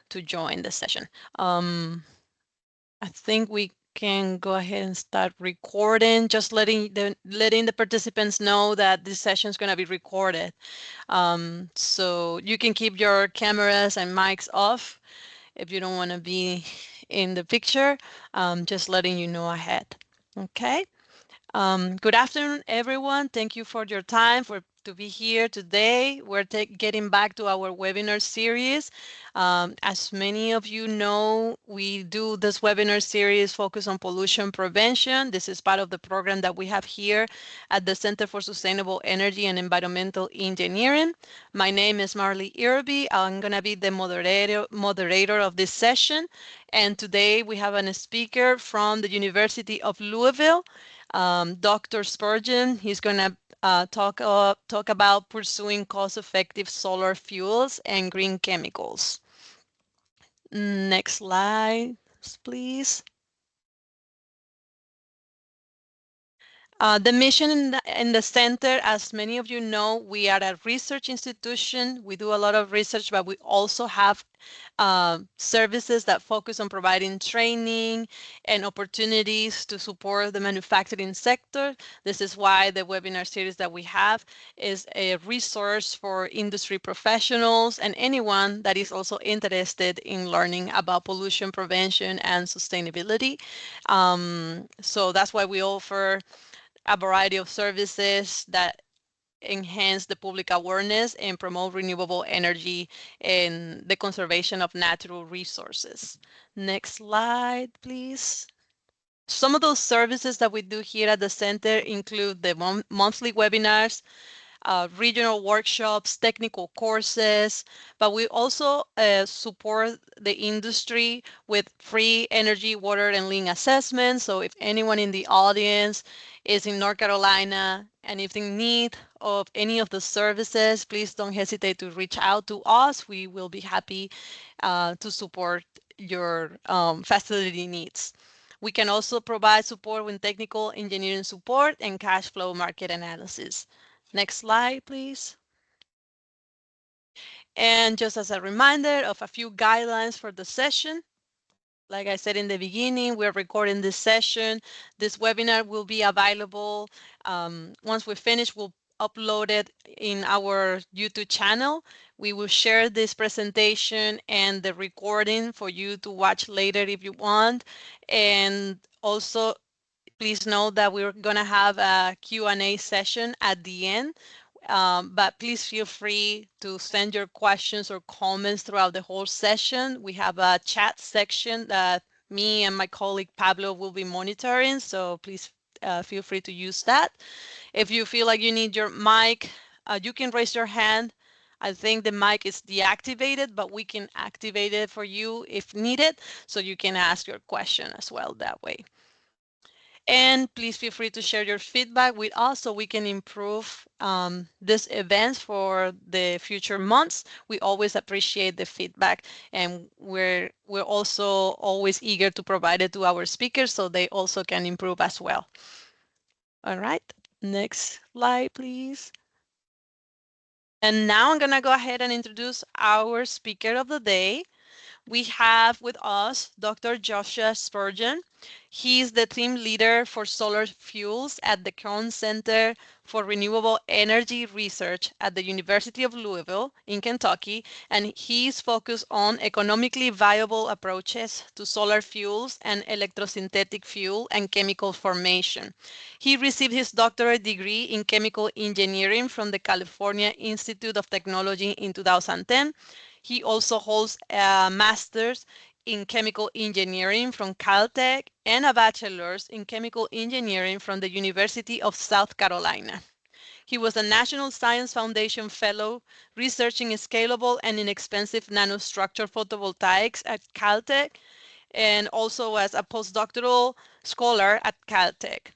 to join the session. I think we can go ahead and start recording, just letting the participants know that this session is going to be recorded. So you can keep your cameras and mics off if you don't want to be in the picture. Just letting you know ahead. Okay. Good afternoon, everyone. Thank you for your time to be here today. We're getting back to our webinar series. As many of you know, we do this webinar series focused on pollution prevention. This is part of the program that we have here at the Center for Sustainable Energy and Environmental Engineering. My name is Marley Irby. I'm going to be the moderator of this session. And today we have a speaker from the University of Louisville. Dr. Spurgeon. He's going to talk about pursuing cost-effective solar fuels and green chemicals. Next slide, please. The mission in the center, as many of you know, we are a research institution. We do a lot of research, but we also have services that focus on providing training and opportunities to support the manufacturing sector. This is why the webinar series that we have is a resource for industry professionals and anyone that is also interested in learning about pollution prevention and sustainability. So that's why we offer a variety of services that enhance the public awareness and promote renewable energy and the conservation of natural resources. Next slide, please. Some of those services that we do here at the center include the monthly webinars, regional workshops, technical courses, but we also support the industry with free energy, water, and lean assessments. So if anyone in the audience is in North Carolina and if in need of any of the services, please don't hesitate to reach out to us. We will be happy to support your facility needs. We can also provide support with technical engineering support and cash flow market analysis. Next slide, please. And just as a reminder of a few guidelines for the session, like I said in the beginning, we're recording this session. This webinar will be available. Once we finish, we'll upload it in our YouTube channel. We will share this presentation and the recording for you to watch later if you want. And also, please note that we're going to have a Q&A session at the end. But please feel free to send your questions or comments throughout the whole session. We have a chat section that me and my colleague Pablo will be monitoring, so please feel free to use that. If you feel like you need your mic, you can raise your hand. I think the mic is deactivated, but we can activate it for you if needed, so you can ask your question as well that way. And please feel free to share your feedback with us so we can improve this event for the future months. We always appreciate the feedback, and we're also always eager to provide it to our speakers so they also can improve as well. All right, next slide, please. And now I'm gonna go ahead and introduce our speaker of the day. We have with us Dr. Joshua Spurgeon. He's the team leader for solar fuels at the Krohn Center for Renewable Energy Research at the University of Louisville in Kentucky, and he's focused on economically viable approaches to solar fuels and electrosynthetic fuel and chemical formation. He received his doctorate degree in chemical engineering from the California Institute of Technology in 2010. He also holds a master's in chemical engineering from Caltech and a bachelor's in chemical engineering from the University of South Carolina. He was a National Science Foundation Fellow researching scalable and inexpensive nanostructure photovoltaics at Caltech, and also as a postdoctoral scholar at Caltech.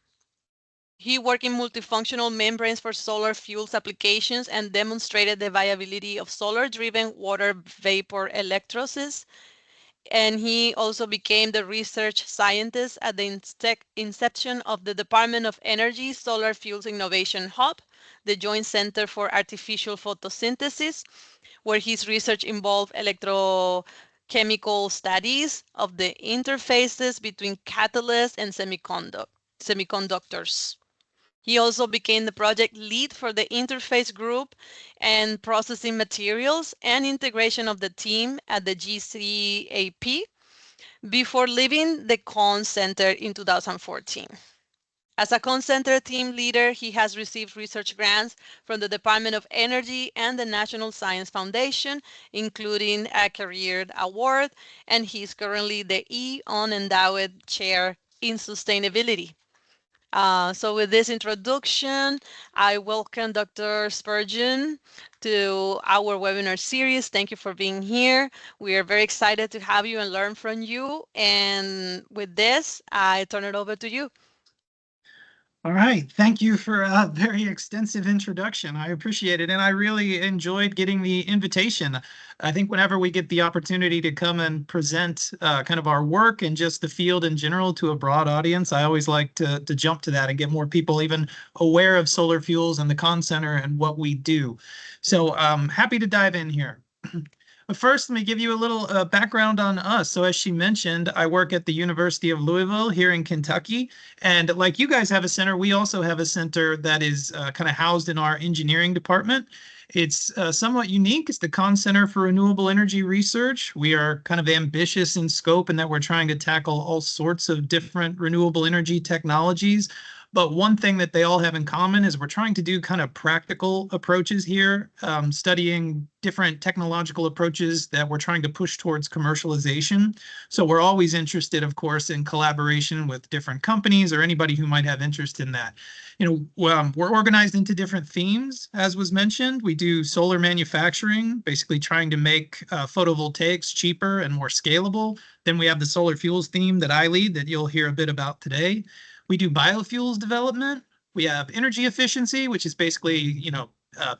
He worked in multifunctional membranes for solar fuels applications and demonstrated the viability of solar-driven water vapor electrolysis. And he also became the research scientist at the inception of the Department of Energy Solar Fuels Innovation Hub, the Joint Center for Artificial Photosynthesis, where his research involved chemical studies of the interfaces between catalysts and semiconductors. He also became the project lead for the interface group and processing materials and integration of the team at the GCAP before leaving the Kohn Center in 2014. As a Kohn Center team leader, he has received research grants from the Department of Energy and the National Science Foundation, including a Career Award, and he's currently the E.ON Endowed Chair in Sustainability. So with this introduction, I welcome Dr. Spurgeon to our webinar series. Thank you for being here. We are very excited to have you and learn from you. And with this, I turn it over to you. All right. Thank you for a very extensive introduction. I appreciate it. And I really enjoyed getting the invitation. I think whenever we get the opportunity to come and present kind of our work and just the field in general to a broad audience, I always like to jump to that and get more people even aware of solar fuels and the Kohn Center and what we do. So I'm happy to dive in here. But first, let me give you a little background on us. So as she mentioned, I work at the University of Louisville here in Kentucky. And like you guys have a center, we also have a center that is kind of housed in our engineering department. It's somewhat unique. It's the Kohn Center for Renewable Energy Research. We are kind of ambitious in scope in that we're trying to tackle all sorts of different renewable energy technologies. But one thing that they all have in common is we're trying to do kind of practical approaches here, studying different technological approaches that we're trying to push towards commercialization. So we're always interested, of course, in collaboration with different companies or anybody who might have interest in that. We're organized into different themes, as was mentioned. We do solar manufacturing, basically trying to make photovoltaics cheaper and more scalable. Then we have the solar fuels theme that I lead that you'll hear a bit about today. We do biofuels development. We have energy efficiency, which is basically,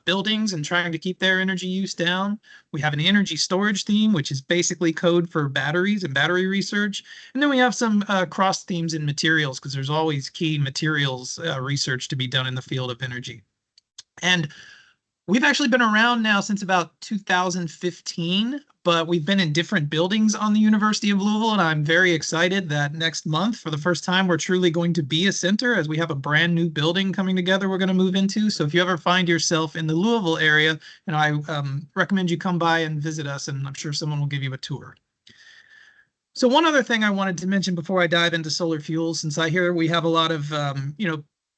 buildings and trying to keep their energy use down. We have an energy storage theme, which is basically code for batteries and battery research. And then we have some cross themes in materials, because there's always key materials research to be done in the field of energy. And we've actually been around now since about 2015, but we've been in different buildings on the University of Louisville, and I'm very excited that next month, for the first time, we're truly going to be a center, as we have a brand new building coming together we're going to move into. So if you ever find yourself in the Louisville area, I recommend you come by and visit us, and I'm sure someone will give you a tour. So one other thing I wanted to mention before I dive into solar fuels, since I hear we have a lot of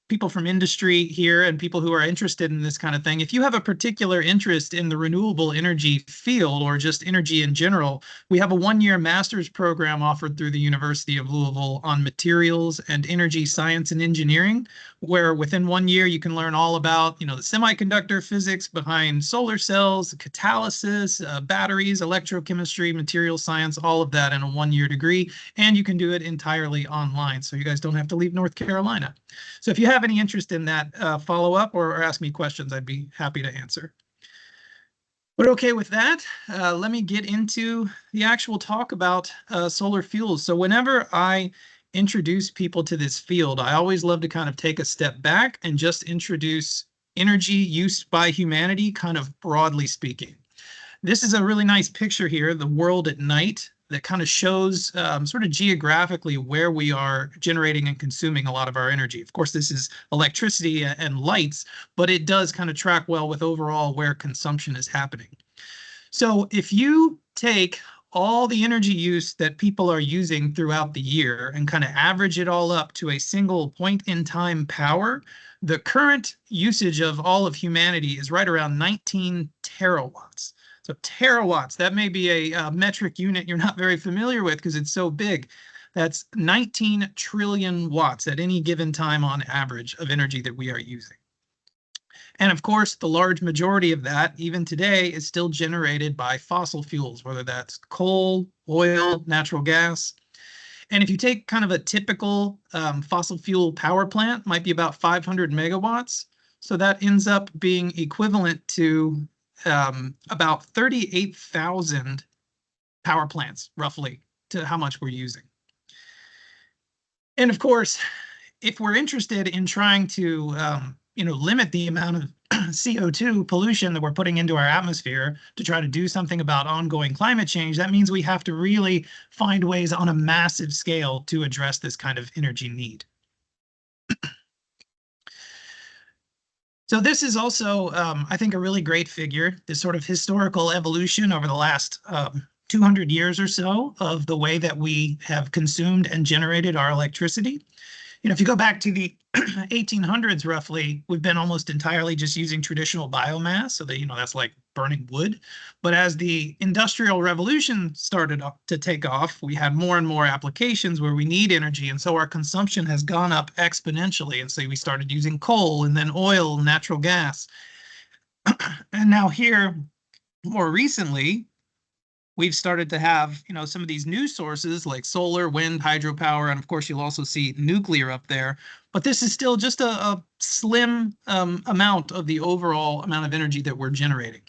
people from industry here and people who are interested in this kind of thing. If you have a particular interest in the renewable energy field or just energy in general, we have a one-year master's program offered through the University of Louisville on materials and energy science and engineering, where within 1 year you can learn all about the semiconductor physics behind solar cells, catalysis, batteries, electrochemistry, material science, all of that in a one-year degree. And you can do it entirely online, so you guys don't have to leave North Carolina. So if you have any interest in that, follow up or ask me questions, I'd be happy to answer. But okay, with that, let me get into the actual talk about solar fuels. So whenever I introduce people to this field, I always love to kind of take a step back and just introduce energy use by humanity, kind of broadly speaking. This is a really nice picture here, the world at night, that kind of shows sort of geographically where we are generating and consuming a lot of our energy. Of course, this is electricity and lights, but it does kind of track well with overall where consumption is happening. So if you take all the energy use that people are using throughout the year and kind of average it all up to a single point in time power, the current usage of all of humanity is right around 19 terawatts. So terawatts, that may be a metric unit you're not very familiar with because it's so big. That's 19 trillion watts at any given time on average of energy that we are using. And of course, the large majority of that, even today, is still generated by fossil fuels, whether that's coal, oil, natural gas. And if you take kind of a typical fossil fuel power plant, might be about 500 megawatts. So that ends up being equivalent to about 38,000 power plants, roughly, to how much we're using. And of course, if we're interested in trying to limit the amount of CO2 pollution that we're putting into our atmosphere to try to do something about ongoing climate change, that means we have to really find ways on a massive scale to address this kind of energy need. So this is also, I think, a really great figure, this sort of historical evolution over the last 200 years or so of the way that we have consumed and generated our electricity. If you go back to the 1800s, roughly, we've been almost entirely just using traditional biomass. So that, that's like burning wood. But as the Industrial Revolution started to take off, we had more and more applications where we need energy. And so our consumption has gone up exponentially. And so we started using coal and then oil, natural gas. And now here, more recently, we've started to have, some of these new sources like solar, wind, hydropower, and of course you'll also see nuclear up there. But this is still just a slim amount of the overall amount of energy that we're generating.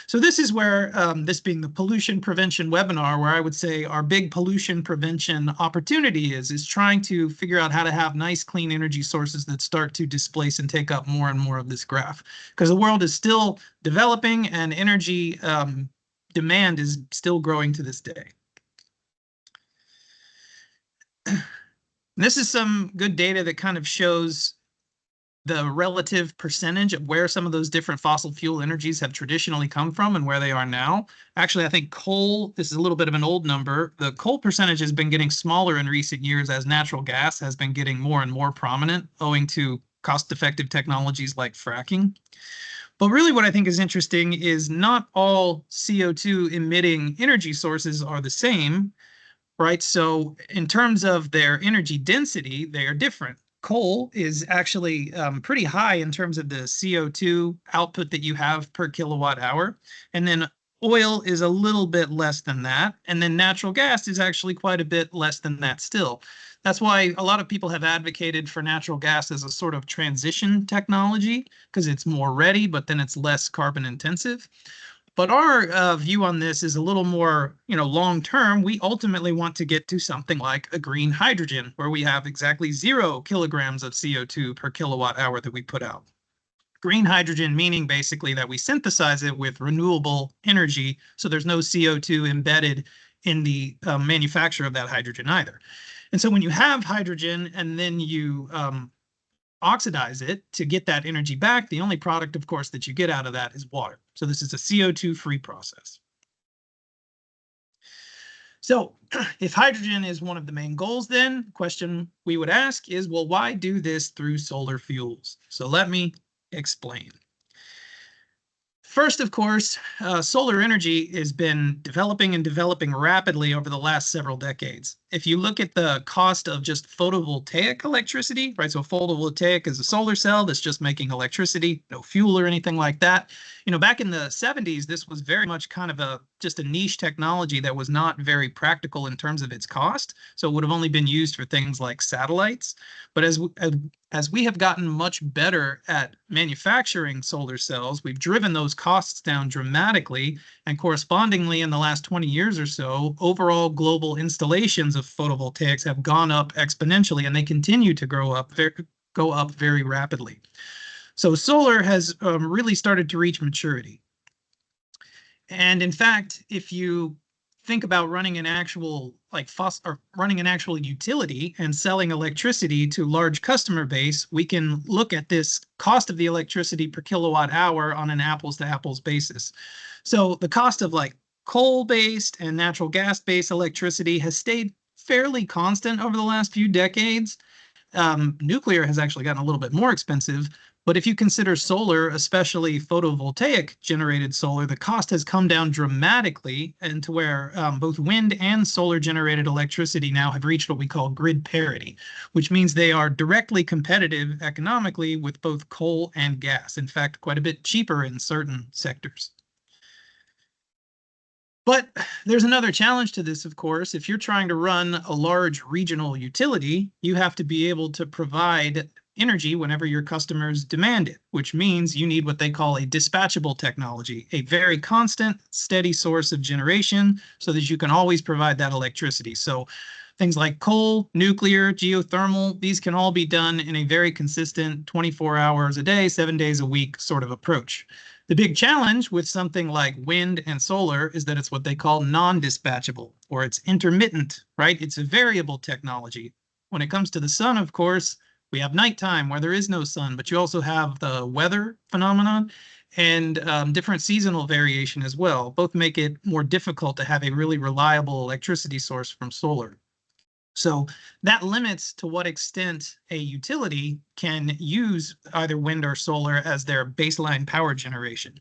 So this is where, this being the pollution prevention webinar, where I would say our big pollution prevention opportunity is trying to figure out how to have nice, clean energy sources that start to displace and take up more and more of this graph. Because the world is still developing and energy demand is still growing to this day. This is some good data that kind of shows the relative percentage of where some of those different fossil fuel energies have traditionally come from and where they are now. Actually, I think coal, this is a little bit of an old number. The coal percentage has been getting smaller in recent years as natural gas has been getting more and more prominent owing to cost-effective technologies like fracking. But really what I think is interesting is not all CO2 emitting energy sources are the same, right? So in terms of their energy density, they are different. Coal is actually pretty high in terms of the CO2 output that you have per kilowatt hour. And then oil is a little bit less than that. And then natural gas is actually quite a bit less than that still. That's why a lot of people have advocated for natural gas as a sort of transition technology because it's more ready, but then it's less carbon intensive. But our view on this is a little more, long term. We ultimately want to get to something like a green hydrogen where we have exactly 0 kilograms of CO2 per kilowatt hour that we put out. Green hydrogen meaning basically that we synthesize it with renewable energy, so there's no CO2 embedded in the manufacture of that hydrogen either. And so when you have hydrogen and then you oxidize it to get that energy back, the only product, of course, that you get out of that is water. So this is a CO2-free process. So if hydrogen is one of the main goals, then the question we would ask is, well, why do this through solar fuels? So let me explain. First, of course, solar energy has been developing and developing rapidly over the last several decades. If you look at the cost of just photovoltaic electricity, right? So photovoltaic is a solar cell that's just making electricity, no fuel or anything like that. Back in the 70s, this was very much kind of just a niche technology that was not very practical in terms of its cost. So it would have only been used for things like satellites. But as we have gotten much better at manufacturing solar cells, we've driven those costs down dramatically, and correspondingly in the last 20 years or so, overall global installations of photovoltaics have gone up exponentially, and they continue to go up very rapidly. So solar has really started to reach maturity. And in fact, if you think about running an actual utility and selling electricity to large customer base, we can look at this cost of the electricity per kilowatt hour on an apples to apples basis. So the cost of like coal-based and natural gas-based electricity has stayed fairly constant over the last few decades. Nuclear has actually gotten a little bit more expensive, but if you consider solar, especially photovoltaic generated solar, the cost has come down dramatically, and to where both wind and solar generated electricity now have reached what we call grid parity, which means they are directly competitive economically with both coal and gas. In fact, quite a bit cheaper in certain sectors. But there's another challenge to this, of course. If you're trying to run a large regional utility, you have to be able to provide energy whenever your customers demand it, which means you need what they call a dispatchable technology, a very constant, steady source of generation so that you can always provide that electricity. So Things like coal, nuclear, geothermal, these can all be done in a very consistent 24 hours a day, 7 days a week sort of approach. The big challenge with something like wind and solar is that it's what they call non-dispatchable, or it's intermittent, right? It's a variable technology. When it comes to the sun, of course, we have nighttime where there is no sun, but you also have the weather phenomenon and different seasonal variation as well. Both make it more difficult to have a really reliable electricity source from solar. So that limits to what extent a utility can use either wind or solar as their baseline power generation.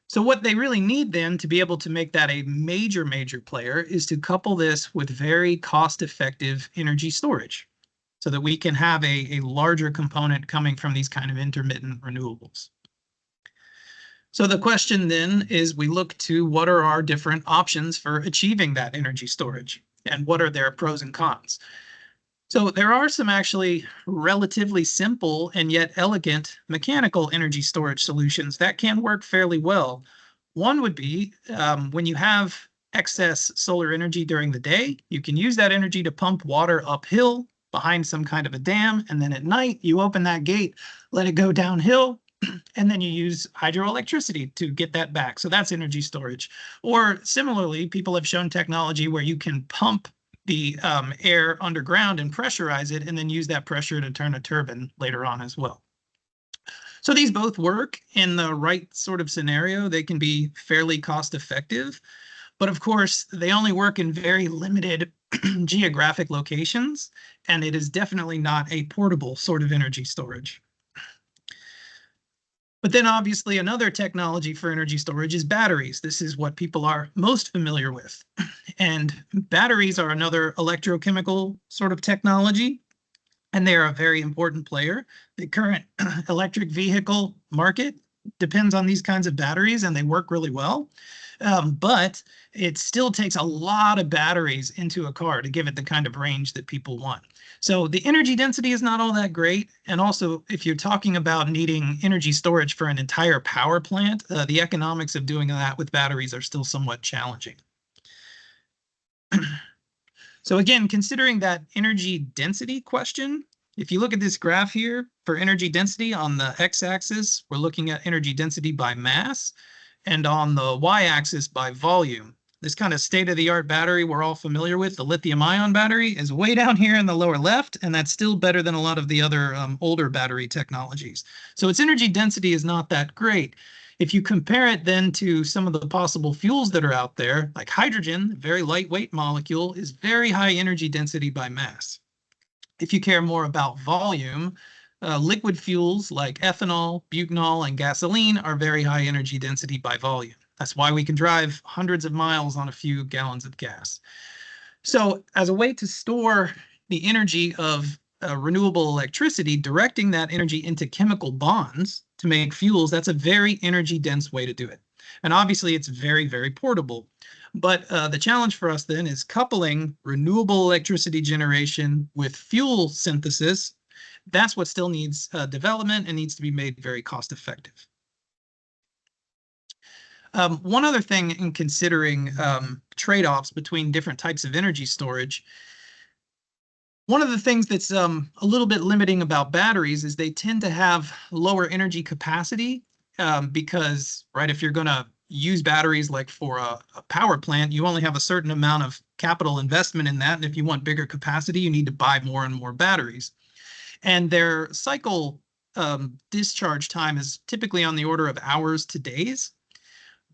So what they really need then to be able to make that a major player is to couple this with very cost-effective energy storage so that we can have a larger component coming from these kind of intermittent renewables. So the question then is we look to what are our different options for achieving that energy storage and what are their pros and cons. So there are some actually relatively simple and yet elegant mechanical energy storage solutions that can work fairly well. One would be when you have excess solar energy during the day, you can use that energy to pump water uphill behind some kind of a dam, and then at night you open that gate, let it go downhill, and then you use hydroelectricity to get that back. So that's energy storage. Or similarly, people have shown technology where you can pump the air underground and pressurize it, and then use that pressure to turn a turbine later on as well. So these both work in the right sort of scenario. They can be fairly cost effective, but of course, they only work in very limited geographic locations, and it is definitely not a portable sort of energy storage. But then obviously another technology for energy storage is batteries. This is what people are most familiar with. And batteries are another electrochemical sort of technology, and they're a very important player. The current electric vehicle market depends on these kinds of batteries, and they work really well. But it still takes a lot of batteries into a car to give it the kind of range that people want. So the energy density is not all that great. And also, if you're talking about needing energy storage for an entire power plant, the economics of doing that with batteries are still somewhat challenging. So again, considering that energy density question, if you look at this graph here for energy density on the x-axis, we're looking at energy density by mass, and on the y-axis by volume. This kind of state-of-the-art battery we're all familiar with, the lithium-ion battery, is way down here in the lower left, and that's still better than a lot of the other older battery technologies. So its energy density is not that great. If you compare it then to some of the possible fuels that are out there, like hydrogen, a very lightweight molecule, is very high energy density by mass. If you care more about volume, liquid fuels like ethanol, butanol, and gasoline are very high energy density by volume. That's why we can drive hundreds of miles on a few gallons of gas. So as a way to store the energy of renewable electricity, directing that energy into chemical bonds to make fuels, that's a very energy dense way to do it. And obviously it's very, very portable. But the challenge for us then is coupling renewable electricity generation with fuel synthesis. That's what still needs development and needs to be made very cost effective. One other thing in considering trade-offs between different types of energy storage, one of the things that's a little bit limiting about batteries is they tend to have lower energy capacity because, right, if you're going to use batteries like for a power plant, you only have a certain amount of capital investment in that. And if you want bigger capacity, you need to buy more and more batteries. And their cycle discharge time is typically on the order of hours to days.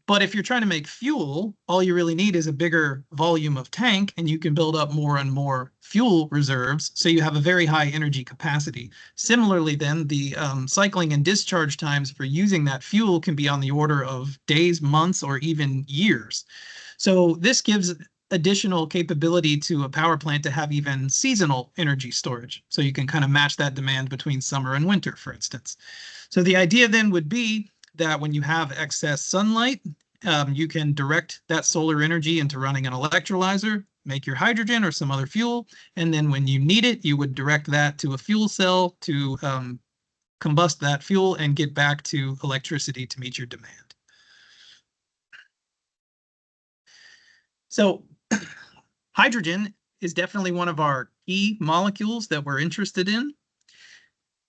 But if you're trying to make fuel, all you really need is a bigger volume of tank, and you can build up more and more fuel reserves, so you have a very high energy capacity. Similarly, then, the cycling and discharge times for using that fuel can be on the order of days, months, or even years. So this gives additional capability to a power plant to have even seasonal energy storage. So you can kind of match that demand between summer and winter, for instance. So the idea then would be that when you have excess sunlight, you can direct that solar energy into running an electrolyzer, make your hydrogen or some other fuel, and then when you need it, you would direct that to a fuel cell to combust that fuel and get back to electricity to meet your demand. So hydrogen is definitely one of our key molecules that we're interested in,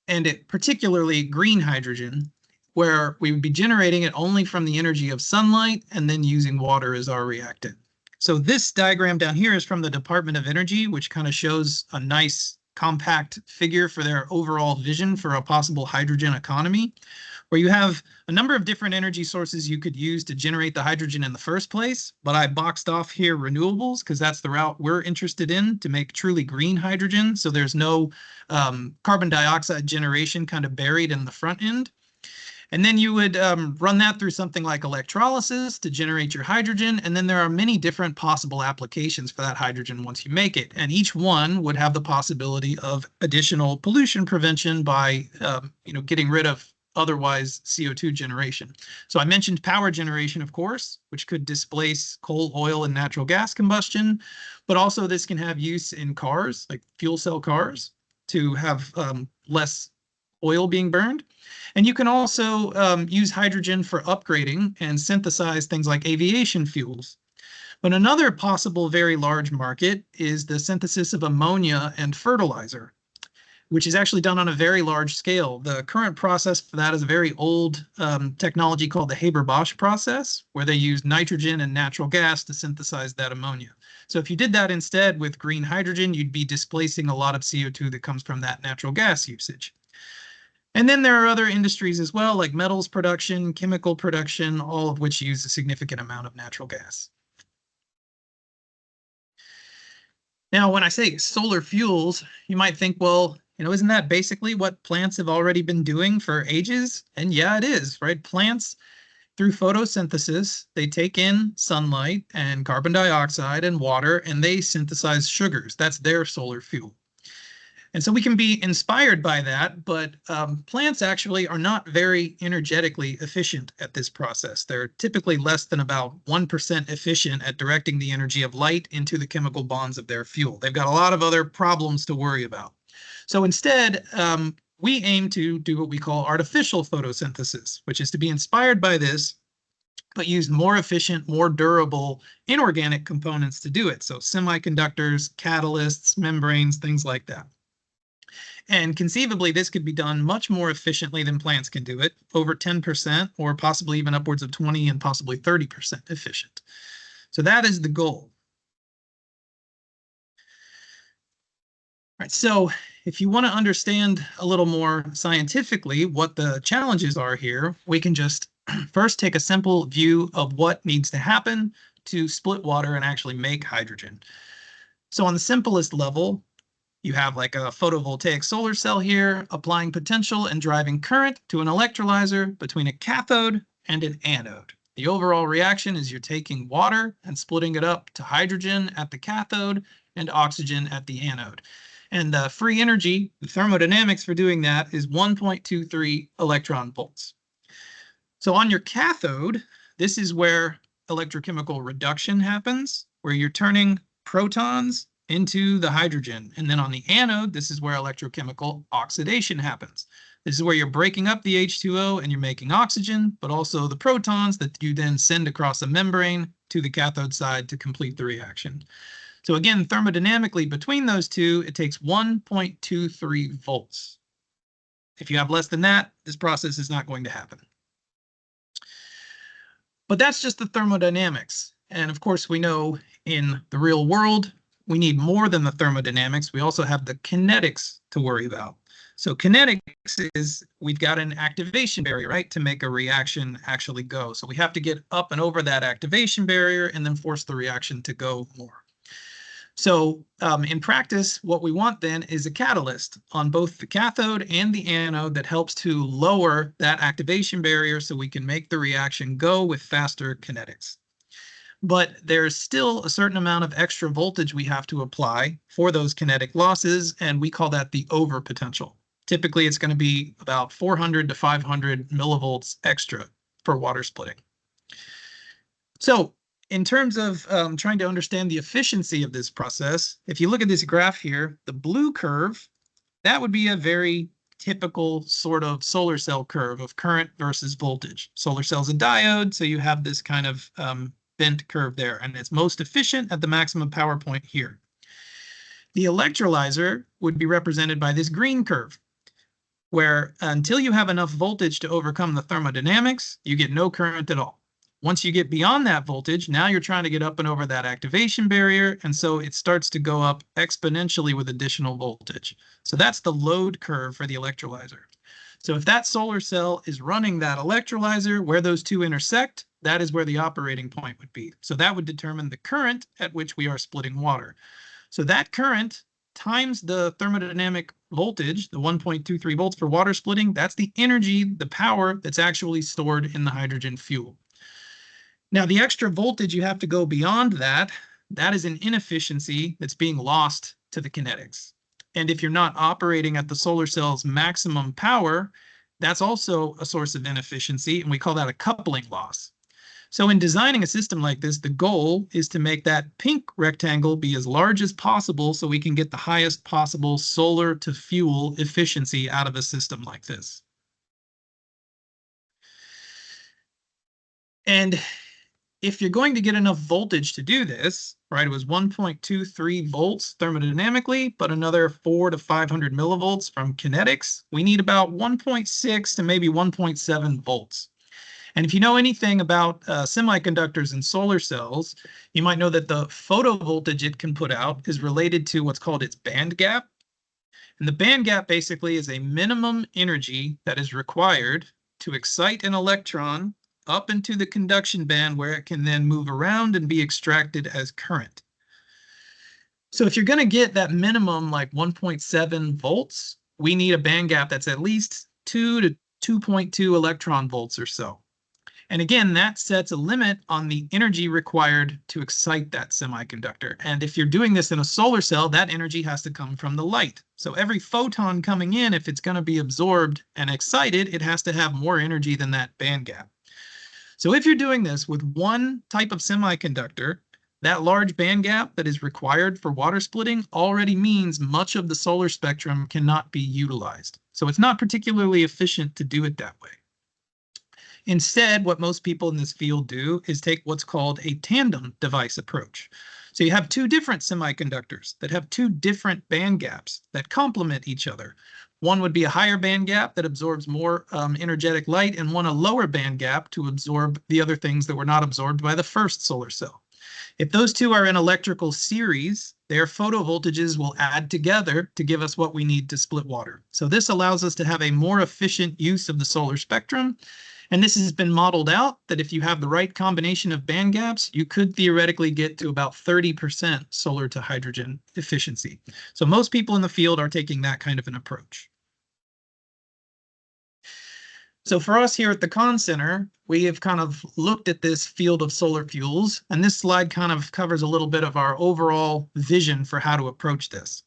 and particularly green hydrogen, where we would be generating it only from the energy of sunlight and then using water as our reactant. So this diagram down here is from the Department of Energy, which kind of shows a nice compact figure for their overall vision for a possible hydrogen economy, where you have a number of different energy sources you could use to generate the hydrogen in the first place. But I boxed off here renewables because that's the route we're interested in to make truly green hydrogen. So there's no carbon dioxide generation kind of buried in the front end. And then you would run that through something like electrolysis to generate your hydrogen. And then there are many different possible applications for that hydrogen once you make it. And each one would have the possibility of additional pollution prevention by getting rid of otherwise CO2 generation. So I mentioned power generation, of course, which could displace coal, oil, and natural gas combustion. But also this can have use in cars, like fuel cell cars, to have less oil being burned. And you can also use hydrogen for upgrading and synthesize things like aviation fuels. But another possible very large market is the synthesis of ammonia and fertilizer, which is actually done on a very large scale. The current process for that is a very old technology called the Haber-Bosch process, where they use nitrogen and natural gas to synthesize that ammonia. So if you did that instead with green hydrogen, you'd be displacing a lot of CO2 that comes from that natural gas usage. And then there are other industries as well, like metals production, chemical production, all of which use a significant amount of natural gas. Now, when I say solar fuels, you might think, well, isn't that basically what plants have already been doing for ages? And yeah, it is, right? Plants, through photosynthesis, they take in sunlight and carbon dioxide and water, and they synthesize sugars. That's their solar fuel. And so we can be inspired by that, but plants actually are not very energetically efficient at this process. They're typically less than about 1% efficient at directing the energy of light into the chemical bonds of their fuel. They've got a lot of other problems to worry about. So instead, we aim to do what we call artificial photosynthesis, which is to be inspired by this, but use more efficient, more durable inorganic components to do it. So semiconductors, catalysts, membranes, things like that. And conceivably, this could be done much more efficiently than plants can do it, over 10% or possibly even upwards of 20 and possibly 30% efficient. So that is the goal. All right, so if you want to understand a little more scientifically what the challenges are here, we can just first take a simple view of what needs to happen to split water and actually make hydrogen. So on the simplest level, you have like a photovoltaic solar cell here, applying potential and driving current to an electrolyzer between a cathode and an anode. The overall reaction is you're taking water and splitting it up to hydrogen at the cathode and oxygen at the anode. And the free energy, the thermodynamics for doing that is 1.23 electron volts. So on your cathode, this is where electrochemical reduction happens, where you're turning protons into the hydrogen. And then on the anode, this is where electrochemical oxidation happens. This is where you're breaking up the H2O and you're making oxygen, but also the protons that you then send across a membrane to the cathode side to complete the reaction. So again, thermodynamically between those two, it takes 1.23 volts. If you have less than that, this process is not going to happen. But that's just the thermodynamics. And of course, we know in the real world, we need more than the thermodynamics. We also have the kinetics to worry about. So kinetics is we've got an activation barrier, right, to make a reaction actually go. So we have to get up and over that activation barrier and then force the reaction to go more. So in practice, what we want then is a catalyst on both the cathode and the anode that helps to lower that activation barrier so we can make the reaction go with faster kinetics. But there's still a certain amount of extra voltage we have to apply for those kinetic losses, and we call that the overpotential. Typically, it's going to be about 400 to 500 millivolts extra for water splitting. So in terms of trying to understand the efficiency of this process, if you look at this graph here, the blue curve, that would be a very typical sort of solar cell curve of current versus voltage. Solar cell's a diode, so you have this kind of bent curve there, and it's most efficient at the maximum power point here. The electrolyzer would be represented by this green curve, where until you have enough voltage to overcome the thermodynamics, you get no current at all. Once you get beyond that voltage, now you're trying to get up and over that activation barrier, and so it starts to go up exponentially with additional voltage. So that's the load curve for the electrolyzer. So if that solar cell is running that electrolyzer, where those two intersect, that is where the operating point would be. So that would determine the current at which we are splitting water. So that current times the thermodynamic voltage, the 1.23 volts for water splitting, that's the energy, the power that's actually stored in the hydrogen fuel. Now, the extra voltage you have to go beyond that, that is an inefficiency that's being lost to the kinetics. And if you're not operating at the solar cell's maximum power, that's also a source of inefficiency, and we call that a coupling loss. So in designing a system like this, the goal is to make that pink rectangle be as large as possible so we can get the highest possible solar to fuel efficiency out of a system like this. And if you're going to get enough voltage to do this, right, it was 1.23 volts thermodynamically, but another 400 to 500 millivolts from kinetics, we need about 1.6 to maybe 1.7 volts. And if you know anything about semiconductors and solar cells, you might know that the photovoltage it can put out is related to what's called its band gap. And the band gap basically is a minimum energy that is required to excite an electron up into the conduction band where it can then move around and be extracted as current. So if you're going to get that minimum like 1.7 volts, we need a band gap that's at least 2 to 2.2 electron volts or so. And again, that sets a limit on the energy required to excite that semiconductor. And if you're doing this in a solar cell, that energy has to come from the light. So every photon coming in, if it's going to be absorbed and excited, it has to have more energy than that band gap. So if you're doing this with one type of semiconductor, that large band gap that is required for water splitting already means much of the solar spectrum cannot be utilized. So it's not particularly efficient to do it that way. Instead, what most people in this field do is take what's called a tandem device approach. So you have two different semiconductors that have two different band gaps that complement each other. One would be a higher band gap that absorbs more energetic light, and one a lower band gap to absorb the other things that were not absorbed by the first solar cell. If those two are in electrical series, their photovoltages will add together to give us what we need to split water. So this allows us to have a more efficient use of the solar spectrum. And this has been modeled out that if you have the right combination of band gaps, you could theoretically get to about 30% solar to hydrogen efficiency. So most people in the field are taking that kind of an approach. So for us here at the Conn Center, we have kind of looked at this field of solar fuels, and this slide kind of covers a little bit of our overall vision for how to approach this.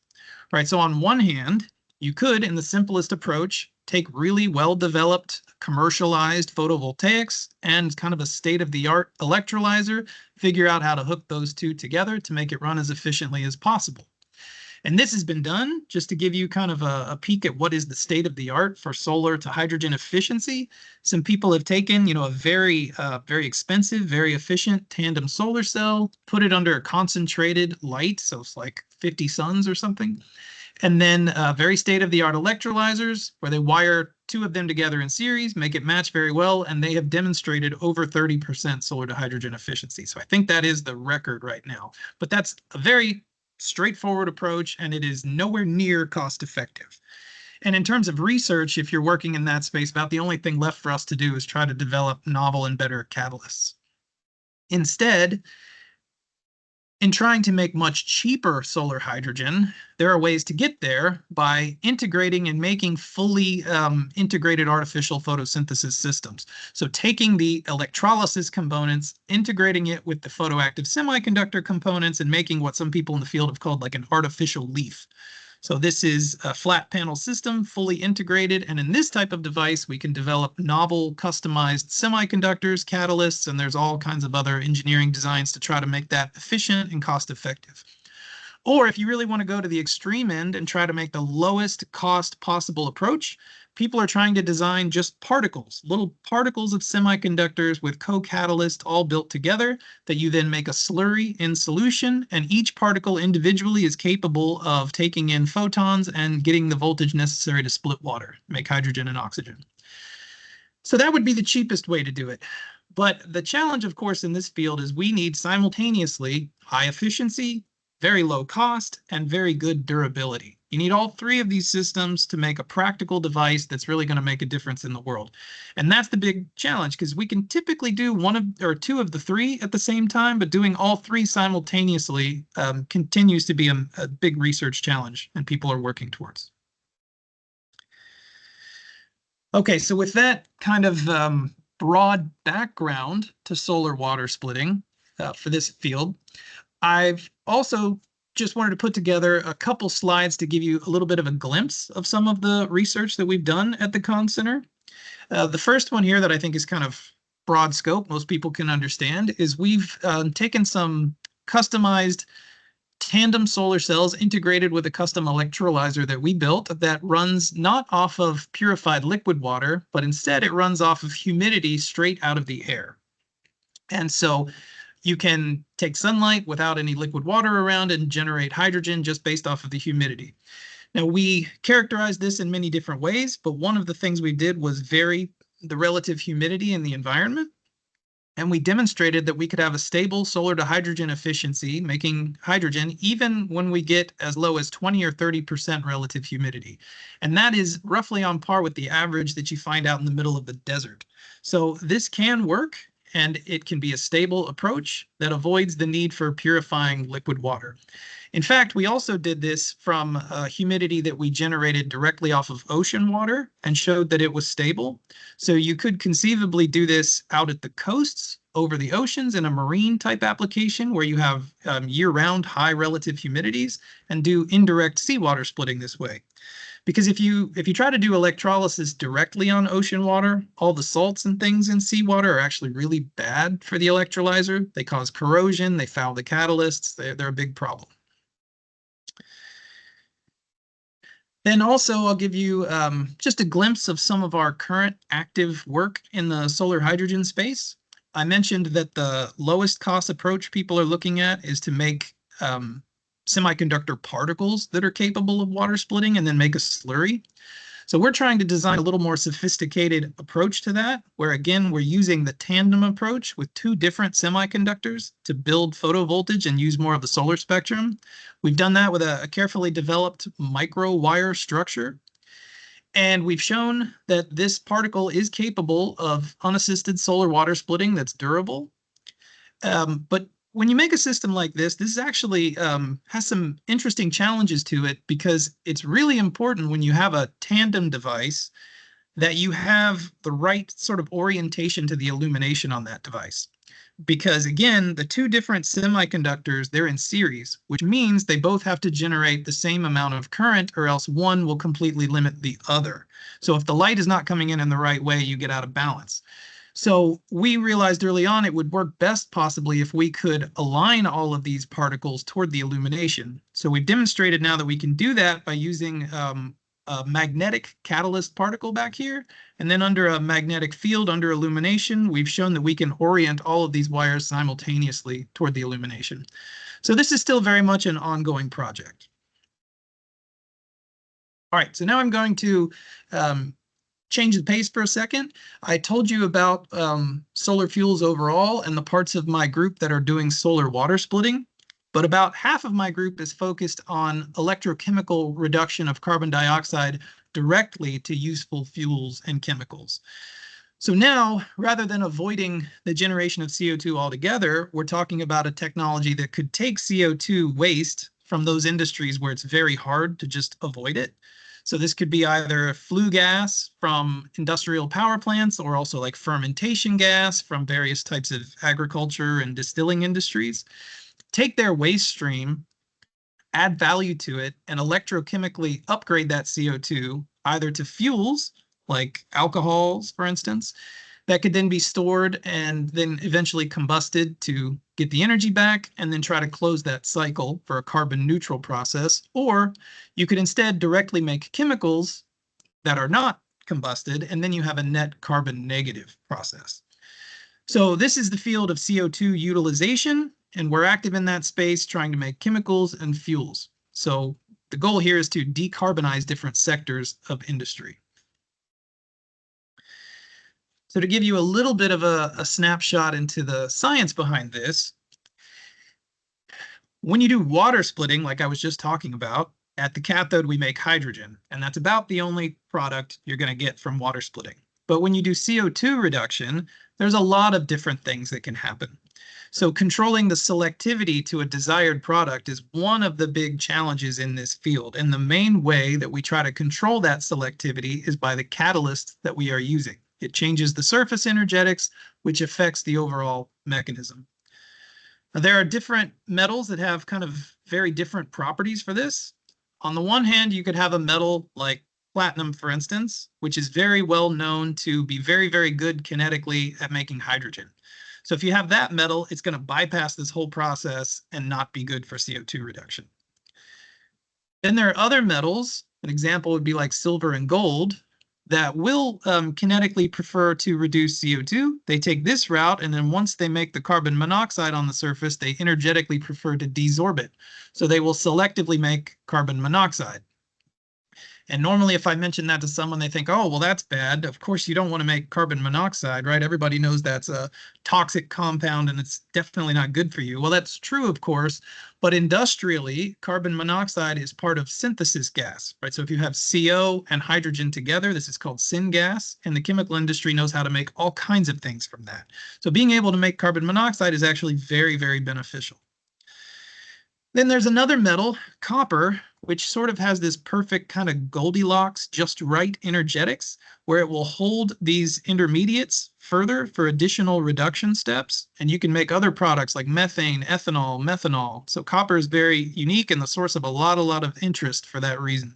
Right, so on one hand, you could, in the simplest approach, take really well-developed, commercialized photovoltaics and kind of a state-of-the-art electrolyzer, figure out how to hook those two together to make it run as efficiently as possible. And this has been done just to give you kind of a peek at what is the state of the art for solar to hydrogen efficiency. Some people have taken, a very expensive, very efficient tandem solar cell, put it under a concentrated light, so it's like 50 suns or something, and then very state-of-the-art electrolyzers where they wire two of them together in series, make it match very well, and they have demonstrated over 30% solar to hydrogen efficiency. So I think that is the record right now. But that's a very straightforward approach, and it is nowhere near cost-effective. And in terms of research, if you're working in that space, about the only thing left for us to do is try to develop novel and better catalysts. Instead, in trying to make much cheaper solar hydrogen, there are ways to get there by integrating and making fully integrated artificial photosynthesis systems. So taking the electrolysis components, integrating it with the photoactive semiconductor components, and making what some people in the field have called like an artificial leaf. So this is a flat panel system, fully integrated, and in this type of device, we can develop novel, customized semiconductors, catalysts, and there's all kinds of other engineering designs to try to make that efficient and cost-effective. Or if you really want to go to the extreme end and try to make the lowest cost possible approach, people are trying to design just particles, little particles of semiconductors with co-catalyst all built together that you then make a slurry in solution, and each particle individually is capable of taking in photons and getting the voltage necessary to split water, make hydrogen and oxygen. So that would be the cheapest way to do it. But the challenge, of course, in this field is we need simultaneously high efficiency, very low cost, and very good durability. You need all three of these systems to make a practical device that's really going to make a difference in the world. And that's the big challenge, because we can typically do one of or two of the three at the same time, but doing all three simultaneously continues to be a big research challenge, and people are working towards. Okay, so with that kind of broad background to solar water splitting for this field, I've also just wanted to put together a couple slides to give you a little bit of a glimpse of some of the research that we've done at the Kahn Center. The first one here that I think is kind of broad scope, most people can understand, is we've taken some customized tandem solar cells integrated with a custom electrolyzer that we built that runs not off of purified liquid water, but instead it runs off of humidity straight out of the air. And so you can take sunlight without any liquid water around and generate hydrogen just based off of the humidity. Now, we characterized this in many different ways, but one of the things we did was vary the relative humidity in the environment. And we demonstrated that we could have a stable solar to hydrogen efficiency, making hydrogen even when we get as low as 20 or 30% relative humidity. And that is roughly on par with the average that you find out in the middle of the desert. So this can work, and it can be a stable approach that avoids the need for purifying liquid water. In fact, we also did this from humidity that we generated directly off of ocean water and showed that it was stable. So you could conceivably do this out at the coasts, over the oceans in a marine type application where you have year-round high relative humidities, and do indirect seawater splitting this way. Because if you try to do electrolysis directly on ocean water, all the salts and things in seawater are actually really bad for the electrolyzer. They cause corrosion, they foul the catalysts, they're a big problem. Then also I'll give you just a glimpse of some of our current active work in the solar hydrogen space. I mentioned that the lowest cost approach people are looking at is to make semiconductor particles that are capable of water splitting and then make a slurry. So we're trying to design a little more sophisticated approach to that, where again, we're using the tandem approach with two different semiconductors to build photovoltage and use more of the solar spectrum. We've done that with a carefully developed micro wire structure. And we've shown that this particle is capable of unassisted solar water splitting that's durable. But when you make a system like this is actually has some interesting challenges to it, because it's really important when you have a tandem device that you have the right sort of orientation to the illumination on that device. Because again, the two different semiconductors, they're in series, which means they both have to generate the same amount of current, or else one will completely limit the other. So if the light is not coming in the right way, you get out of balance. So we realized early on it would work best possibly if we could align all of these particles toward the illumination. So we've demonstrated now that we can do that by using a magnetic catalyst particle back here. And then under a magnetic field, under illumination, we've shown that we can orient all of these wires simultaneously toward the illumination. So this is still very much an ongoing project. All right, so now I'm going to change the pace for a second. I told you about solar fuels overall and the parts of my group that are doing solar water splitting, but about half of my group is focused on electrochemical reduction of carbon dioxide directly to useful fuels and chemicals. So now, rather than avoiding the generation of CO2 altogether, we're talking about a technology that could take CO2 waste from those industries where it's very hard to just avoid it. So this could be either flue gas from industrial power plants, or also like fermentation gas from various types of agriculture and distilling industries. Take their waste stream, add value to it, and electrochemically upgrade that CO2 either to fuels, like alcohols, for instance, that could then be stored and then eventually combusted to get the energy back, and then try to close that cycle for a carbon neutral process. Or you could instead directly make chemicals that are not combusted, and then you have a net carbon negative process. So this is the field of CO2 utilization, and we're active in that space trying to make chemicals and fuels. So the goal here is to decarbonize different sectors of industry. So to give you a little bit of a snapshot into the science behind this, when you do water splitting, like I was just talking about, at the cathode we make hydrogen, and that's about the only product you're going to get from water splitting. But when you do CO2 reduction, there's a lot of different things that can happen. So controlling the selectivity to a desired product is one of the big challenges in this field. And the main way that we try to control that selectivity is by the catalyst that we are using. It changes the surface energetics, which affects the overall mechanism. Now, there are different metals that have kind of very different properties for this. On the one hand, you could have a metal like platinum, for instance, which is very well known to be very, very good kinetically at making hydrogen. So if you have that metal, it's going to bypass this whole process and not be good for CO2 reduction. Then there are other metals, an example would be like silver and gold, that will kinetically prefer to reduce CO2. They take this route, and then once they make the carbon monoxide on the surface, they energetically prefer to desorb it. So they will selectively make carbon monoxide. And normally if I mention that to someone, they think, oh, well, that's bad. Of course, you don't want to make carbon monoxide, right? Everybody knows that's a toxic compound and it's definitely not good for you. Well, that's true, of course, but industrially, carbon monoxide is part of synthesis gas, right? So if you have CO and hydrogen together, this is called syngas, and the chemical industry knows how to make all kinds of things from that. So being able to make carbon monoxide is actually very, very beneficial. Then there's another metal, copper, which sort of has this perfect kind of Goldilocks, just right energetics, where it will hold these intermediates further for additional reduction steps. And you can make other products like methane, ethanol, methanol. So copper is very unique and the source of a lot of interest for that reason.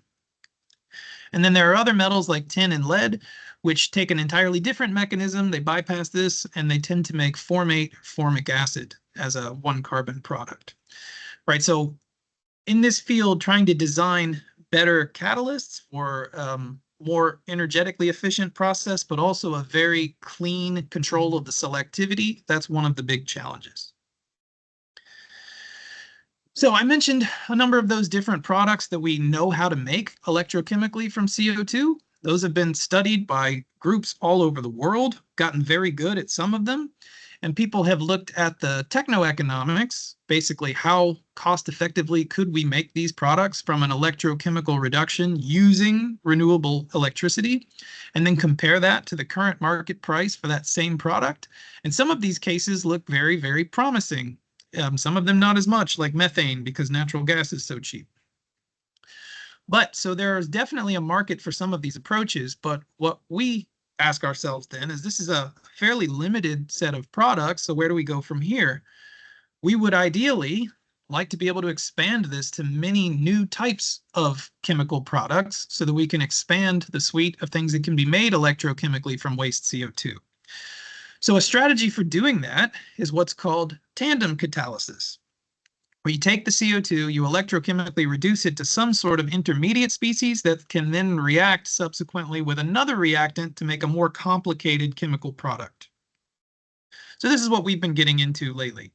And then there are other metals like tin and lead, which take an entirely different mechanism. They bypass this and they tend to make formate formic acid as a one carbon product. Right, so in this field, trying to design better catalysts for more energetically efficient process, but also a very clean control of the selectivity, that's one of the big challenges. So I mentioned a number of those different products that we know how to make electrochemically from CO2. Those have been studied by groups all over the world, gotten very good at some of them. And people have looked at the technoeconomics, basically how cost effectively could we make these products from an electrochemical reduction using renewable electricity, and then compare that to the current market price for that same product. And some of these cases look very, very promising. Some of them not as much, like methane, because natural gas is so cheap. But so there is definitely a market for some of these approaches, but what we ask ourselves then is this is a fairly limited set of products, so where do we go from here? We would ideally like to be able to expand this to many new types of chemical products so that we can expand the suite of things that can be made electrochemically from waste CO2. So a strategy for doing that is what's called tandem catalysis, where you take the CO2, you electrochemically reduce it to some sort of intermediate species that can then react subsequently with another reactant to make a more complicated chemical product. So this is what we've been getting into lately.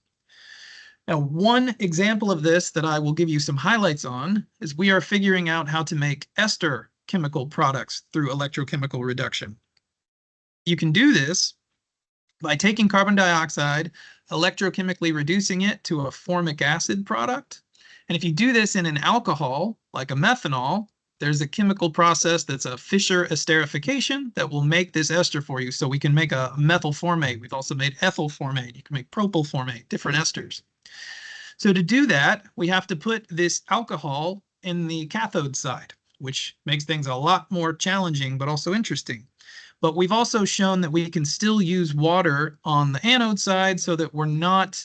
Now, one example of this that I will give you some highlights on is we are figuring out how to make ester chemical products through electrochemical reduction. You can do this by taking carbon dioxide, electrochemically reducing it to a formic acid product. And if you do this in an alcohol, like a methanol, there's a chemical process that's a Fischer esterification that will make this ester for you. So we can make a methyl formate. We've also made ethyl formate. You can make propyl formate, different esters. So to do that, we have to put this alcohol in the cathode side, which makes things a lot more challenging, but also interesting. But we've also shown that we can still use water on the anode side so that we're not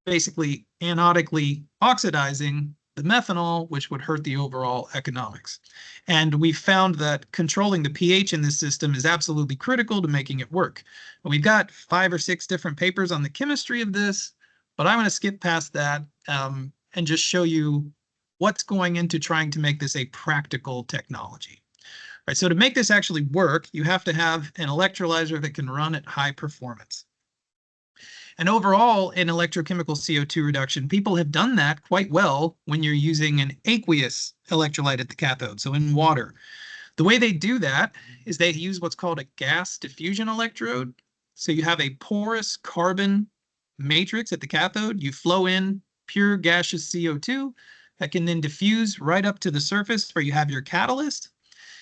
basically anodically oxidizing the methanol, which would hurt the overall economics. And we found that controlling the pH in this system is absolutely critical to making it work. We've got 5 or 6 different papers on the chemistry of this, but I'm going to skip past that and just show you what's going into trying to make this a practical technology. Right, so to make this actually work, you have to have an electrolyzer that can run at high performance. And overall, in electrochemical CO2 reduction, people have done that quite well when you're using an aqueous electrolyte at the cathode, so in water. The way they do that is they use what's called a gas diffusion electrode. So you have a porous carbon matrix at the cathode. You flow in pure gaseous CO2 that can then diffuse right up to the surface where you have your catalyst.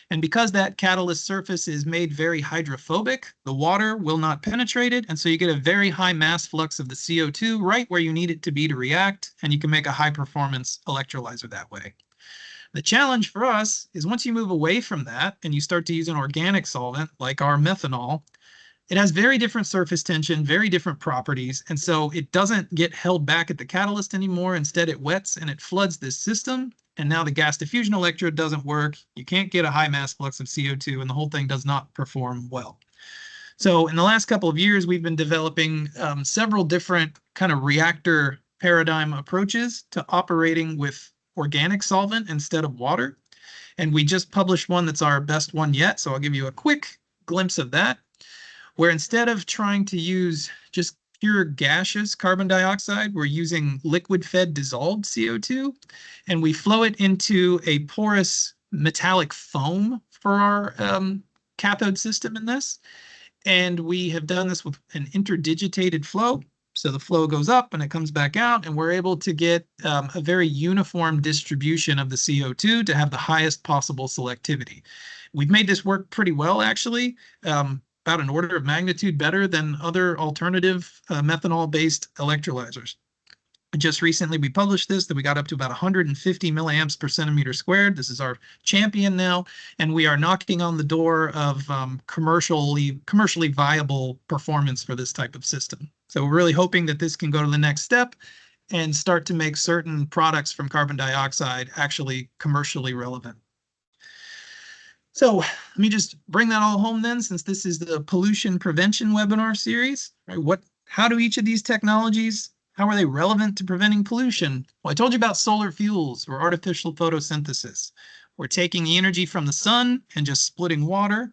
And because that catalyst surface is made very hydrophobic, the water will not penetrate it. And so you get a very high mass flux of the CO2 right where you need it to be to react. And you can make a high performance electrolyzer that way. The challenge for us is once you move away from that and you start to use an organic solvent like our methanol, it has very different surface tension, very different properties. And so it doesn't get held back at the catalyst anymore. Instead, it wets and it floods this system. And now the gas diffusion electrode doesn't work. You can't get a high mass flux of CO2 and the whole thing does not perform well. So in the last couple of years, we've been developing several different kind of reactor paradigm approaches to operating with organic solvent instead of water. And we just published one that's our best one yet. So I'll give you a quick glimpse of that, where instead of trying to use just pure gaseous carbon dioxide, we're using liquid-fed dissolved CO2, and we flow it into a porous metallic foam for our cathode system in this. And we have done this with an interdigitated flow. So the flow goes up and it comes back out, and we're able to get a very uniform distribution of the CO2 to have the highest possible selectivity. We've made this work pretty well, actually, about an order of magnitude better than other alternative methanol-based electrolyzers. Just recently, we published this, that we got up to about 150 milliamps per centimeter squared. This is our champion now, and we are knocking on the door of commercially viable performance for this type of system. So we're really hoping that this can go to the next step and start to make certain products from carbon dioxide actually commercially relevant. So let me just bring that all home then, since this is the pollution prevention webinar series, right? How do each of these technologies, how are they relevant to preventing pollution? Well, I told you about solar fuels or artificial photosynthesis. We're taking the energy from the sun and just splitting water.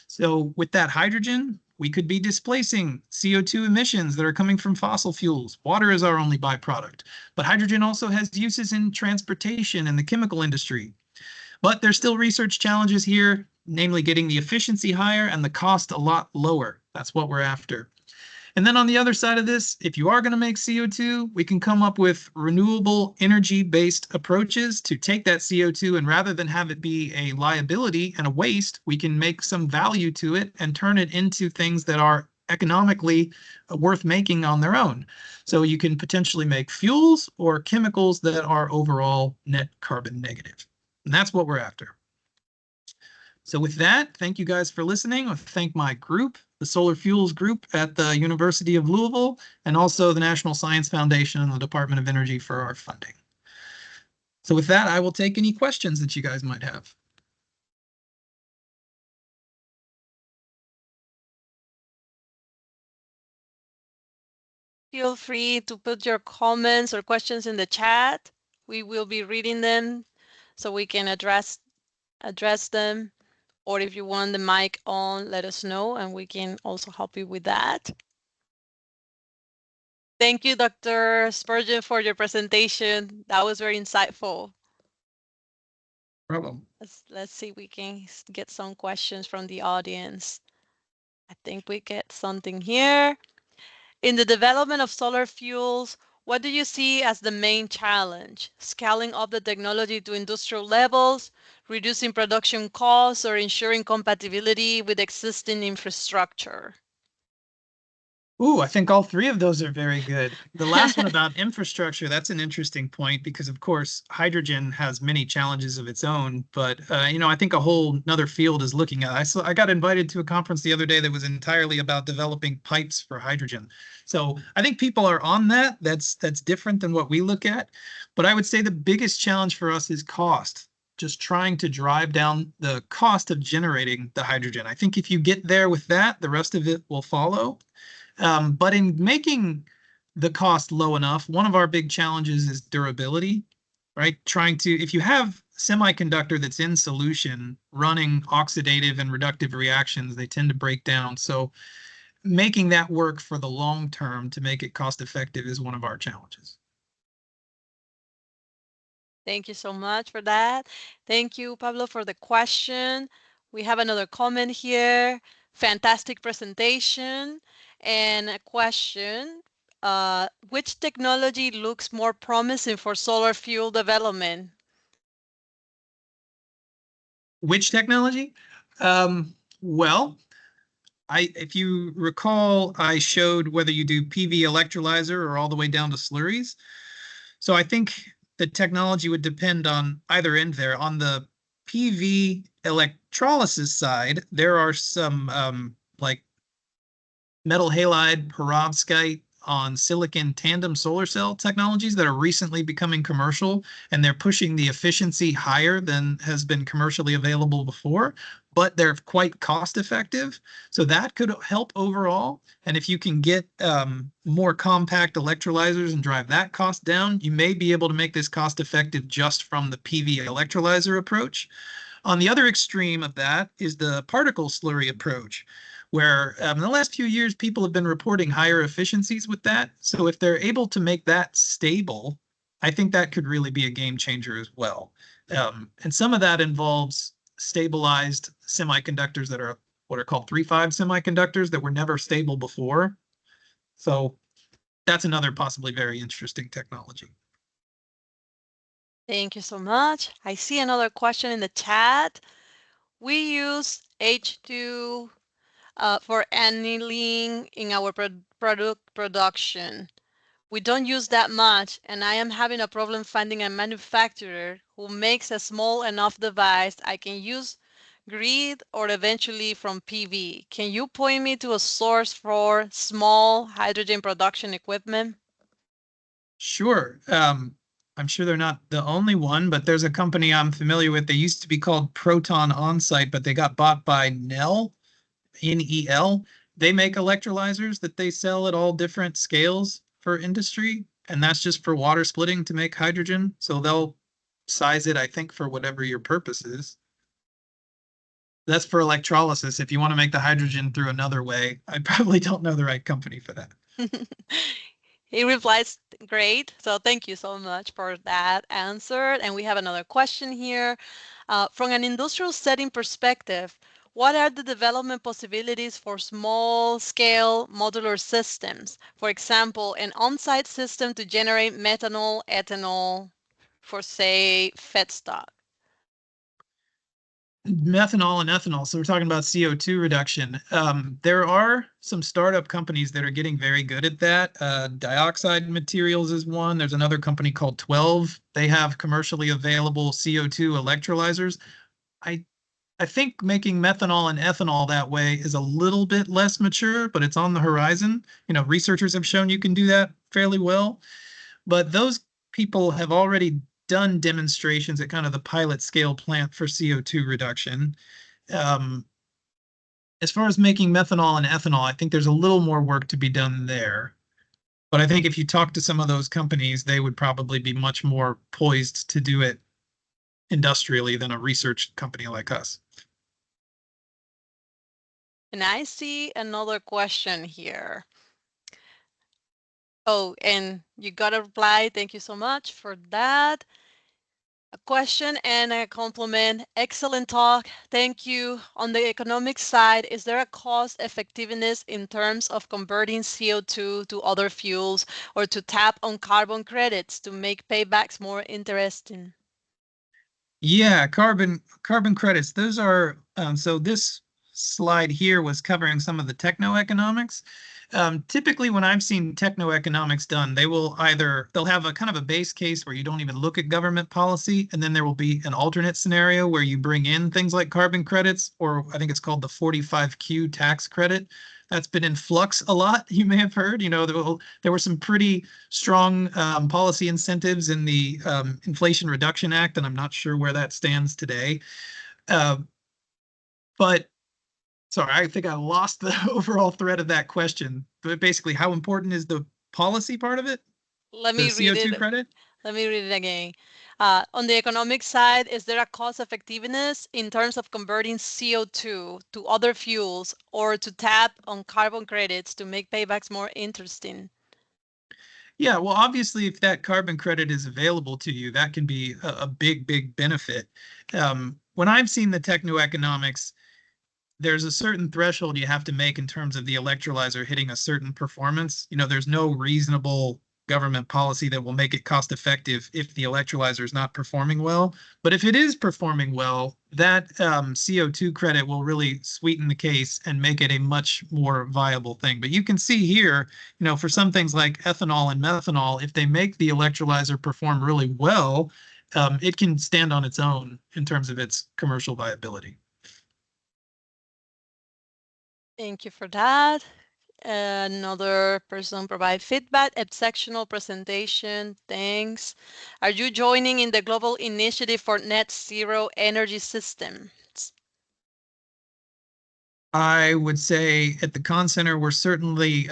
So with that hydrogen, we could be displacing CO2 emissions that are coming from fossil fuels. Water is our only byproduct, but hydrogen also has uses in transportation and the chemical industry. But there's still research challenges here, namely getting the efficiency higher and the cost a lot lower. That's what we're after. And then on the other side of this, if you are going to make CO2, we can come up with renewable energy-based approaches to take that CO2, and rather than have it be a liability and a waste, we can make some value to it and turn it into things that are economically worth making on their own. So you can potentially make fuels or chemicals that are overall net carbon negative. And that's what we're after. So with that, thank you guys for listening. I thank my group, the Solar Fuels Group at the University of Louisville, and also the National Science Foundation and the Department of Energy for our funding. So with that, I will take any questions that you guys might have. Feel free to put your comments or questions in the chat. We will be reading them so we can address them. Or if you want the mic on, let us know and we can also help you with that. Thank you, Dr. Spurgeon, for your presentation. That was very insightful. Problem. Let's see if we can get some questions from the audience. I think we get something here. In the development of solar fuels, what do you see as the main challenge? Scaling up the technology to industrial levels, reducing production costs, or ensuring compatibility with existing infrastructure? Ooh, I think all three of those are very good. The last one about infrastructure, that's an interesting point because, of course, hydrogen has many challenges of its own. But, I think a whole another field is looking at. I got invited to a conference the other day that was entirely about developing pipes for hydrogen. So I think people are on that. That's different than what we look at. But I would say the biggest challenge for us is cost. Just trying to drive down the cost of generating the hydrogen. I think if you get there with that, the rest of it will follow. But in making the cost low enough, one of our big challenges is durability, right? If you have semiconductor that's in solution running oxidative and reductive reactions, they tend to break down. So making that work for the long term to make it cost effective is one of our challenges. Thank you so much for that. Thank you, Pablo, for the question. We have another comment here. Fantastic presentation. And a question, which technology looks more promising for solar fuel development? Which technology? Well, if you recall, I showed whether you do PV electrolyzer or all the way down to slurries. So I think the technology would depend on either end there. On the PV electrolysis side, there are some like metal halide, perovskite on silicon tandem solar cell technologies that are recently becoming commercial, and they're pushing the efficiency higher than has been commercially available before, but they're quite cost effective. So that could help overall. And if you can get more compact electrolyzers and drive that cost down, you may be able to make this cost effective just from the PV electrolyzer approach. On the other extreme of that is the particle slurry approach, where in the last few years, people have been reporting higher efficiencies with that. So if they're able to make that stable, I think that could really be a game changer as well. And some of that involves stabilized semiconductors that are what are called 3-5 semiconductors that were never stable before. So that's another possibly very interesting technology. Thank you so much. I see another question in the chat. We use H2 for annealing in our product production. We don't use that much, and I am having a problem finding a manufacturer who makes a small enough device I can use grid or eventually from PV. Can you point me to a source for small hydrogen production equipment? Sure. I'm sure they're not the only one, but there's a company I'm familiar with. They used to be called Proton Onsite, but they got bought by Nel, Nel. They make electrolyzers that they sell at all different scales for industry, and that's just for water splitting to make hydrogen. So they'll size it, I think, for whatever your purpose is. That's for electrolysis. If you want to make the hydrogen through another way, I probably don't know the right company for that. He replies, great. So thank you so much for that answer. And we have another question here. From an industrial setting perspective, what are the development possibilities for small-scale modular systems? For example, an on-site system to generate methanol, ethanol for, say, feedstock. Methanol and ethanol. So we're talking about CO2 reduction. There are some startup companies that are getting very good at that. Dioxide Materials is one. There's another company called 12. They have commercially available CO2 electrolyzers. I I think making methanol and ethanol that way is a little bit less mature, but it's on the horizon. You know, researchers have shown you can do that fairly well. But those people have already done demonstrations at kind of the pilot scale plant for CO2 reduction. Um, as far as making methanol and ethanol, I think there's a little more work to be done there. But I think if you talk to some of those companies, they would probably be much more poised to do it industrially than a research company like us. And I see another question here. Oh, and you got a reply. Thank you so much for that. A question and a compliment. Excellent talk. Thank you. On the economic side, is there a cost effectiveness in terms of converting CO2 to other fuels or to tap on carbon credits to make paybacks more interesting? Yeah, carbon credits. Those are so this slide here was covering some of the techno-economics. Typically, when I've seen techno-economics done, they'll have a kind of a base case where you don't even look at government policy, and then there will be an alternate scenario where you bring in things like carbon credits, or I think it's called the 45Q tax credit. That's been in flux a lot. You may have heard. You know, there were some pretty strong policy incentives in the Inflation Reduction Act, and I'm not sure where that stands today. But sorry, I think I lost the overall thread of that question. But basically, how important is the policy part of it? Let The me read CO2 it. credit? Let me read it again. On the economic side, is there a cost effectiveness in terms of converting CO2 to other fuels or to tap on carbon credits to make paybacks more interesting? Yeah, well, obviously, if that carbon credit is available to you, that can be a big, big benefit. When I've seen the techno-economics, there's a certain threshold you have to make in terms of the electrolyzer hitting a certain performance. There's no reasonable government policy that will make it cost effective if the electrolyzer is not performing well. But if it is performing well, that CO2 credit will really sweeten the case and make it a much more viable thing. But you can see here, for some things like ethanol and methanol, if they make the electrolyzer perform really well, it can stand on its own in terms of its commercial viability. Thank you for that. Another person provide feedback, exceptional presentation. Thanks. Are you joining in the global initiative for net zero energy systems? I would say at the Con Center, we're certainly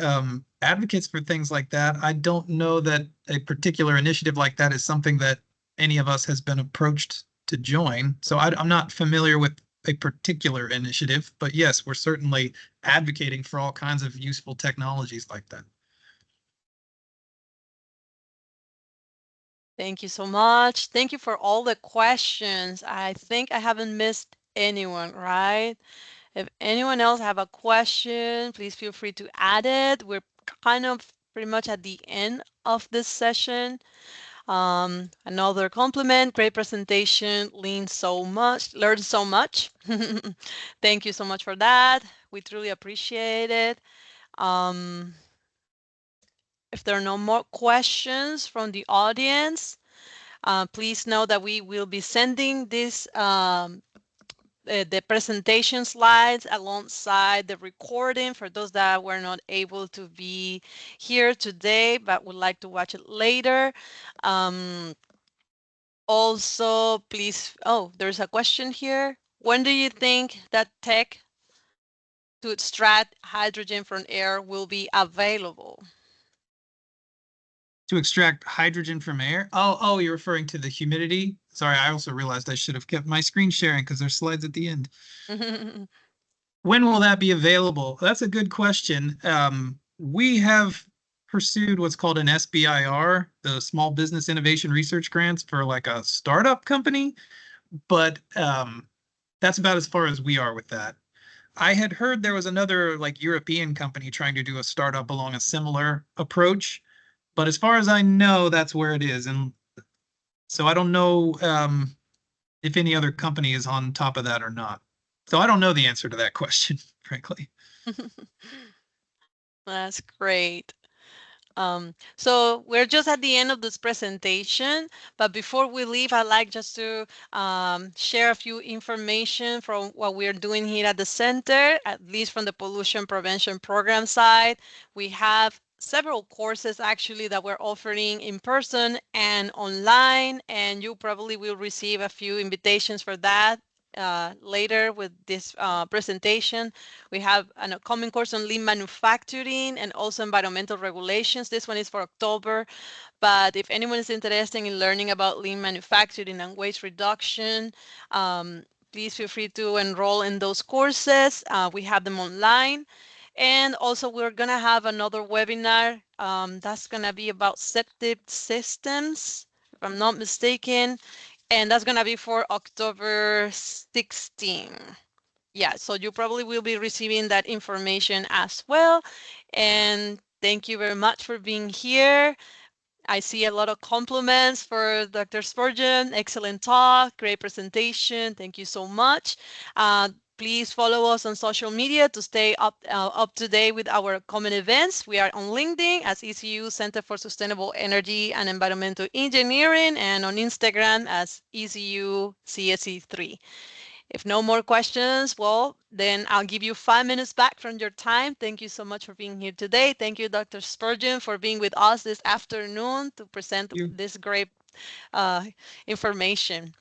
advocates for things like that. I don't know that a particular initiative like that is something that any of us has been approached to join. So I'm not familiar with a particular initiative, but yes, we're certainly advocating for all kinds of useful technologies like that. Thank you so much. Thank you for all the questions. I think I haven't missed anyone, right? If anyone else have a question, please feel free to add it. We're kind of pretty much at the end of this session. Another compliment, great presentation, learned so much. Thank you so much for that. We truly appreciate it. Um, if there are no more questions from the audience, please know that we will be sending this the presentation slides alongside the recording for those that were not able to be here today but would like to watch it later. Um, Also, please, oh, there's a question here. When do you think that tech to extract hydrogen from air will be available? To extract hydrogen from air. Oh, you're referring to the humidity. Sorry, I also realized I should have kept my screen sharing because there's slides at the end. When will that be available? That's a good question. We have pursued what's called an SBIR, the Small Business Innovation Research Grants for like a startup company, but that's about as far as we are with that. I had heard there was another like European company trying to do a startup along a similar approach, but as far as I know, that's where it is. And so I don't know if any other company is on top of that or not. So I don't know the answer to that question, frankly. That's great. So we're just at the end of this presentation, but before we leave, I'd like just to share a few information from what we're doing here at the center, at least from the pollution prevention program side. We have several courses actually that we're offering in person and online, and you probably will receive a few invitations for that later with this presentation. We have an upcoming course on lean manufacturing and also environmental regulations. This one is for October, but if anyone is interested in learning about lean manufacturing and waste reduction, please feel free to enroll in those courses. We have them online. And also we're gonna have another webinar that's gonna be about septic systems, if I'm not mistaken, and that's gonna be for October 16. Yeah, so you probably will be receiving that information as well. And thank you very much for being here. I see a lot of compliments for Dr. Spurgeon. Excellent talk, great presentation. Thank you so much. Please follow us on social media to stay up to date with our common events. We are on LinkedIn as ECU Center for Sustainable Energy and Environmental Engineering, and on Instagram as ECU CSE3. If no more questions, well, then I'll give you 5 minutes back from your time. Thank you so much for being here today. Thank you, Dr. Spurgeon, for being with us this afternoon to present You. this great uh, information.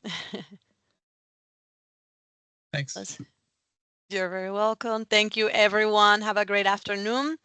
Thanks. You're very welcome. Thank you, everyone. Have a great afternoon.